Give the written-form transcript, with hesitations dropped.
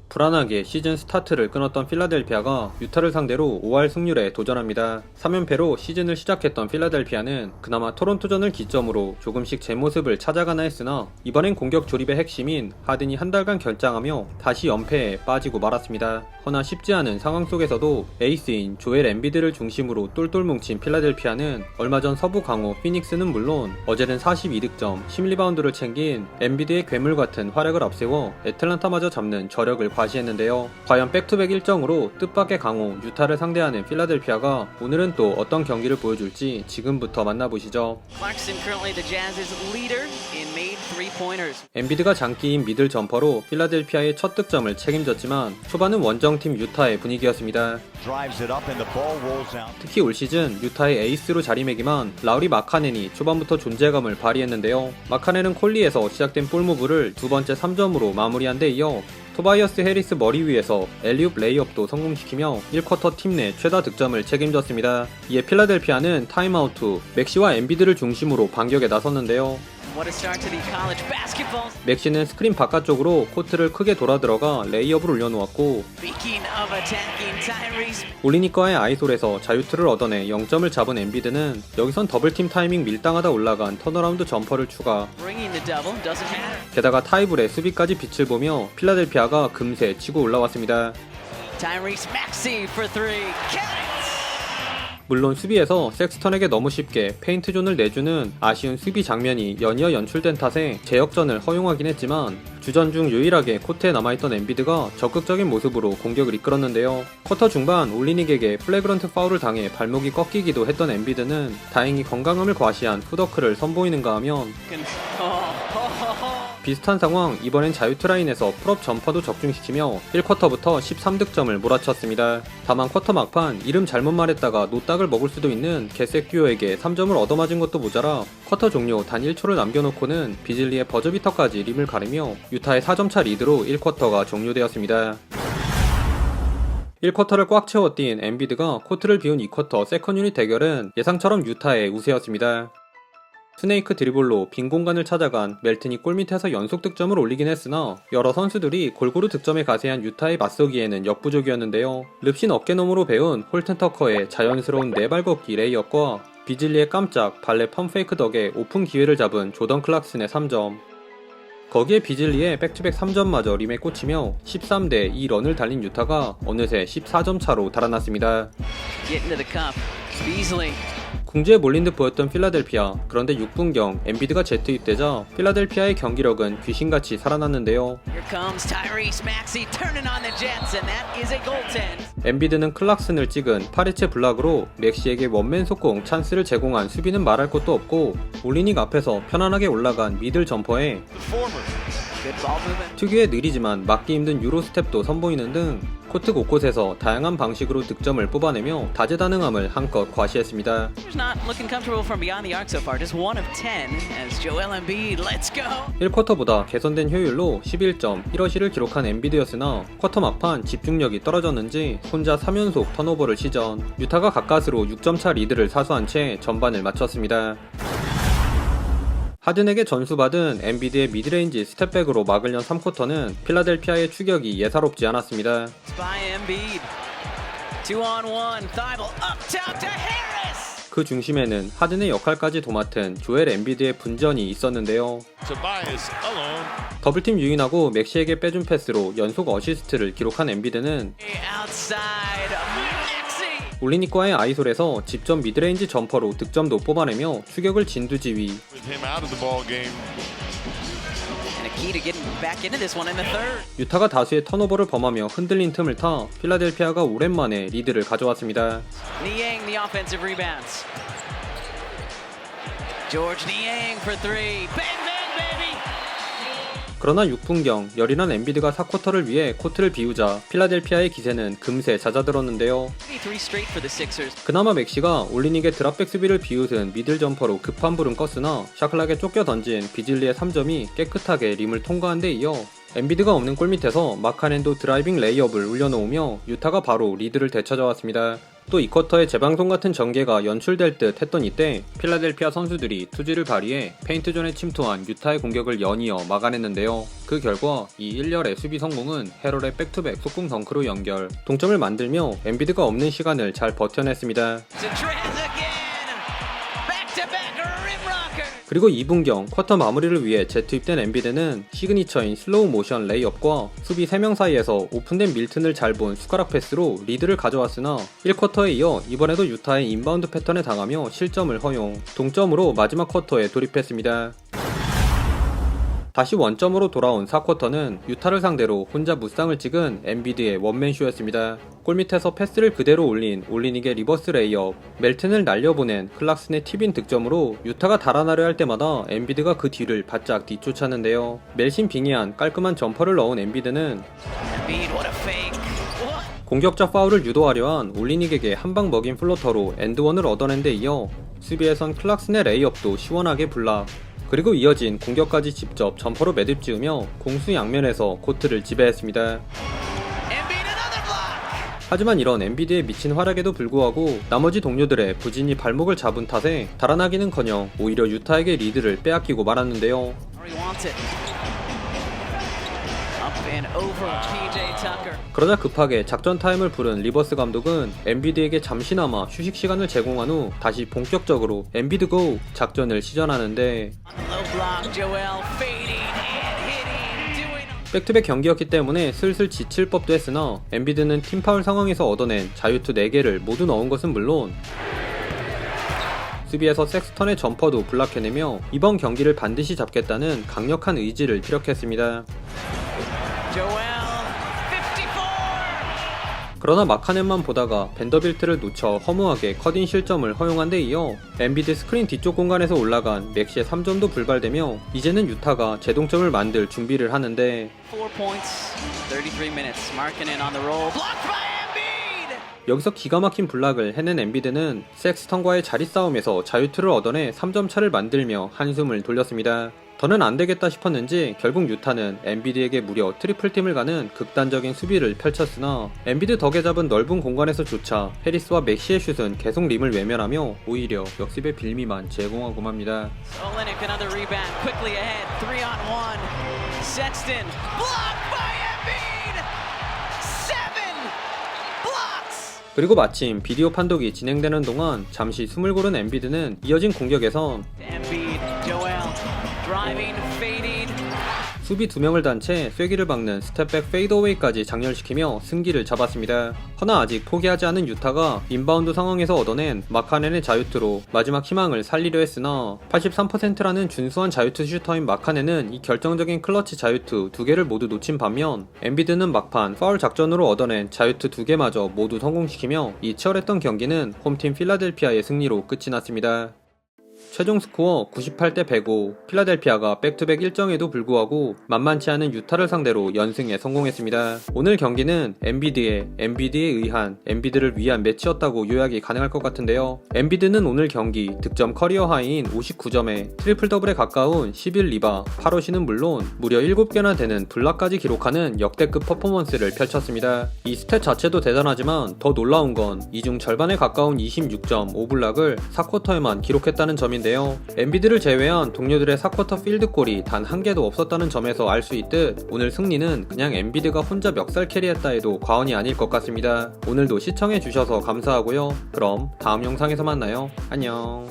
불안하게 시즌 스타트를 끊었던 필라델피아가 유타를 상대로 5할 승률에 도전합니다. 3연패로 시즌을 시작했던 필라델피아는 그나마 토론토전을 기점으로 조금씩 제 모습을 찾아가나 했으나 이번엔 공격 조립의 핵심인 하든이 한 달간 결장하며 다시 연패에 빠지고 말았습니다. 허나 쉽지 않은 상황 속에서도 에이스인 조엘 엠비드를 중심으로 똘똘 뭉친 필라델피아는 얼마 전 서부 강호 피닉스는 물론 어제는 42득점 10리바운드를 챙긴 엠비드의 괴물 같은 활약을 앞세워 애틀란타마저 잡는 저력을 과시했는데요. 과연 백투백 일정으로 뜻밖의 강호 유타를 상대하는 필라델피아가 오늘은 또 어떤 경기를 보여줄지 지금부터 만나보시죠. 엠비드가 장기인 미들 점퍼로 필라델피아의 첫 득점을 책임졌지만 초반은 원정팀 유타의 분위기였습니다. 특히 올 시즌 유타의 에이스로 자리매김한 라우리 마카넨이 초반부터 존재감을 발휘했는데요. 마카넨은 콜리에서 시작된 볼무브를 두 번째 3점으로 마무리한 데 이어 토바이어스 해리스 머리 위에서 엘리웁 레이업도 성공시키며 1쿼터 팀 내 최다 득점을 책임졌습니다. 이에 필라델피아는 타임아웃 후 맥시와 엠비드를 중심으로 반격에 나섰는데요. 맥시는 스크린 바깥쪽으로 코트를 크게 돌아 들어가 레이업을 올려놓았고 올리니꺼의 아이솔에서 자유투를 얻어내 0점을 잡은 엠비드는 여기선 더블팀 타이밍 밀당하다 올라간 턴어라운드 점퍼를 추가. 게다가 타이블의 수비까지 빛을 보며 필라델피아가 금세 치고 올라왔습니다. 물론 수비에서 섹스턴에게 너무 쉽게 페인트존을 내주는 아쉬운 수비 장면이 연이어 연출된 탓에 제역전을 허용하긴 했지만 주전 중 유일하게 코트에 남아있던 엠비드가 적극적인 모습으로 공격을 이끌었는데요. 쿼터 중반 올리닉에게 플래그런트 파울을 당해 발목이 꺾이기도 했던 엠비드는 다행히 건강함을 과시한 푸더크를 선보이는가 하면 비슷한 상황 이번엔 자유투 라인에서 풀업 점퍼도 적중시키며 1쿼터부터 13득점을 몰아쳤습니다. 다만 쿼터 막판 이름 잘못 말했다가 노딱을 먹을 수도 있는 개색 듀오에게 3점을 얻어맞은 것도 모자라 쿼터 종료 단 1초를 남겨놓고는 비즐리의 버저비터까지 림을 가르며 유타의 4점차 리드로 1쿼터가 종료되었습니다. 1쿼터를 꽉 채워 뛴 엠비드가 코트를 비운 2쿼터 세컨 유닛 대결은 예상처럼 유타의 우세였습니다. 스네이크 드리블로 빈 공간을 찾아간 멜튼이 골밑에서 연속 득점을 올리긴 했으나 여러 선수들이 골고루 득점에 가세한 유타에 맞서기에는 역부족이었는데요. 릅신 어깨너머로 배운 홀튼 터커의 자연스러운 네발 걷기 레이업과 비즐리의 깜짝 발레 펌페이크 덕에 오픈 기회를 잡은 조던 클락슨의 3점. 거기에 비즐리의 백투백 3점마저 림에 꽂히며 13대 2 런을 달린 유타가 어느새 14점 차로 달아났습니다. 궁지에 몰린 듯 보였던 필라델피아. 그런데 6분경 엠비드가 재투입되자 필라델피아의 경기력은 귀신같이 살아났는데요. 엠비드는 클락슨을 찍은 파리체 블락으로 맥시에게 원맨 속공 찬스를 제공한 수비는 말할 것도 없고 올리닉 앞에서 편안하게 올라간 미들 점퍼에 특유의 느리지만 막기 힘든 유로 스텝도 선보이는 등 코트 곳곳에서 다양한 방식으로 득점을 뽑아내며 다재다능함을 한껏 과시했습니다. 1쿼터보다 개선된 효율로 11점 1어시를 기록한 엠비드였으나 쿼터 막판 집중력이 떨어졌는지 혼자 3연속 턴오버를 시전 유타가 가까스로 6점차 리드를 사수한 채 전반을 마쳤습니다. 하든에게 전수받은 엠비드의 미드레인지 스텝백으로 막으려 3쿼터는 필라델피아의 추격이 예사롭지 않았습니다. 그 중심에는 하든의 역할까지 도맡은 조엘 엠비드의 분전이 있었는데요. 더블팀 유인하고 맥시에게 빼준 패스로 연속 어시스트를 기록한 엠비드는 올리니꺼의 아이솔에서 직접 미드레인지 점퍼로 득점도 뽑아내며 추격을 진두지휘. 유타가 다수의 턴오버를 범하며 흔들린 틈을 타 필라델피아가 오랜만에 리드를 가져왔습니다. 그러나 6분경 열일한 엠비드가 4쿼터를 위해 코트를 비우자 필라델피아의 기세는 금세 잦아들었는데요. 그나마 맥시가 올리닉의 드랍백 수비를 비웃은 미들 점퍼로 급한 불은 껐으나 샤클락에 쫓겨 던진 비즐리의 3점이 깨끗하게 림을 통과한 데 이어 엠비드가 없는 골밑에서 마카넨도 드라이빙 레이업을 올려놓으며 유타가 바로 리드를 되찾아왔습니다. 또 이 쿼터에 재방송 같은 전개가 연출될 듯 했던 이때 필라델피아 선수들이 투지를 발휘해 페인트존에 침투한 유타의 공격을 연이어 막아냈는데요. 그 결과 이 1열의 수비 성공은 해럴의 백투백 속공 덩크로 연결, 동점을 만들며 엠비드가 없는 시간을 잘 버텨냈습니다. 그리고 2분경 쿼터 마무리를 위해 재투입된 엠비드는 시그니처인 슬로우 모션 레이업과 수비 3명 사이에서 오픈된 밀튼을 잘 본 숟가락 패스로 리드를 가져왔으나 1쿼터에 이어 이번에도 유타의 인바운드 패턴에 당하며 실점을 허용, 동점으로 마지막 쿼터에 돌입했습니다. 다시 원점으로 돌아온 4쿼터는 유타를 상대로 혼자 무쌍을 찍은 엠비드의 원맨쇼였습니다. 골밑에서 패스를 그대로 올린 올리닉의 리버스 레이업, 멜튼을 날려보낸 클락슨의 팁인 득점으로 유타가 달아나려 할 때마다 엠비드가 그 뒤를 바짝 뒤쫓았는데요. 멜신 빙의한 깔끔한 점퍼를 넣은 엠비드는 공격자 파울을 유도하려 한 올리닉에게 한방 먹인 플로터로 엔드원을 얻어낸 데 이어 수비에선 클락슨의 레이업도 시원하게 블락, 그리고 이어진 공격까지 직접 점퍼로 매듭 지으며 공수 양면에서 코트를 지배했습니다. 하지만 이런 엠비드의 미친 활약에도 불구하고 나머지 동료들의 부진히 발목을 잡은 탓에 달아나기는커녕 오히려 유타에게 리드를 빼앗기고 말았는데요. 그러자 급하게 작전 타임을 부른 리버스 감독은 엠비드에게 잠시나마 휴식 시간을 제공한 후 다시 본격적으로 엠비드 고 작전을 시전하는데, 백투백 경기였기 때문에 슬슬 지칠 법도 했으나 엠비드는 팀 파울 상황에서 얻어낸 자유투 4개를 모두 넣은 것은 물론 수비에서 섹스턴의 점퍼도 블락해내며 이번 경기를 반드시 잡겠다는 강력한 의지를 피력했습니다. 그러나 마카넨만 보다가 벤더빌트를 놓쳐 허무하게 컷인 실점을 허용한 데 이어 엠비드 스크린 뒤쪽 공간에서 올라간 맥시의 3점도 불발되며 이제는 유타가 재동점을 만들 준비를 하는데, 여기서 기가 막힌 블락을 해낸 엠비드는 섹스턴과의 자리 싸움에서 자유투를 얻어내 3점 차를 만들며 한숨을 돌렸습니다. 더는 안되겠다 싶었는지 결국 유타는 엠비드에게 무려 트리플팀을 가는 극단적인 수비를 펼쳤으나 엠비드 덕에 잡은 넓은 공간에서조차 해리스와 맥시의 슛은 계속 림을 외면하며 오히려 역습의 빌미만 제공하고 맙니다. 그리고 마침 비디오 판독이 진행되는 동안 잠시 숨을 고른 엠비드는 이어진 공격에선 수비 2명을 단 채 쐐기를 박는 스텝백 페이드어웨이까지 장렬시키며 승기를 잡았습니다. 허나 아직 포기하지 않은 유타가 인바운드 상황에서 얻어낸 마카넨의 자유투로 마지막 희망을 살리려 했으나 83%라는 준수한 자유투 슈터인 마카넨은 이 결정적인 클러치 자유투 2개를 모두 놓친 반면 엠비드는 막판 파울 작전으로 얻어낸 자유투 2개마저 모두 성공시키며 이 치열했던 경기는 홈팀 필라델피아의 승리로 끝이 났습니다. 최종 스코어 98대 105, 필라델피아가 백투백 일정에도 불구하고 만만치 않은 유타를 상대로 연승에 성공했습니다. 오늘 경기는 엠비드에 의한 엠비드를 위한 매치였다고 요약이 가능할 것 같은데요. 엠비드는 오늘 경기 득점 커리어 하이인 59점에 트리플 더블에 가까운 11리바, 8어시는 물론 무려 7개나 되는 블락까지 기록하는 역대급 퍼포먼스를 펼쳤습니다. 이 스탯 자체도 대단하지만 더 놀라운 건 이 중 절반에 가까운 26점 5블락을 4쿼터에만 기록했다는 점인데요. 엠비드를 제외한 동료들의 4쿼터 필드골이 단 한 개도 없었다는 점에서 알 수 있듯 오늘 승리는 그냥 엠비드가 혼자 멱살 캐리했다 해도 과언이 아닐 것 같습니다. 오늘도 시청해주셔서 감사하고요. 그럼 다음 영상에서 만나요. 안녕.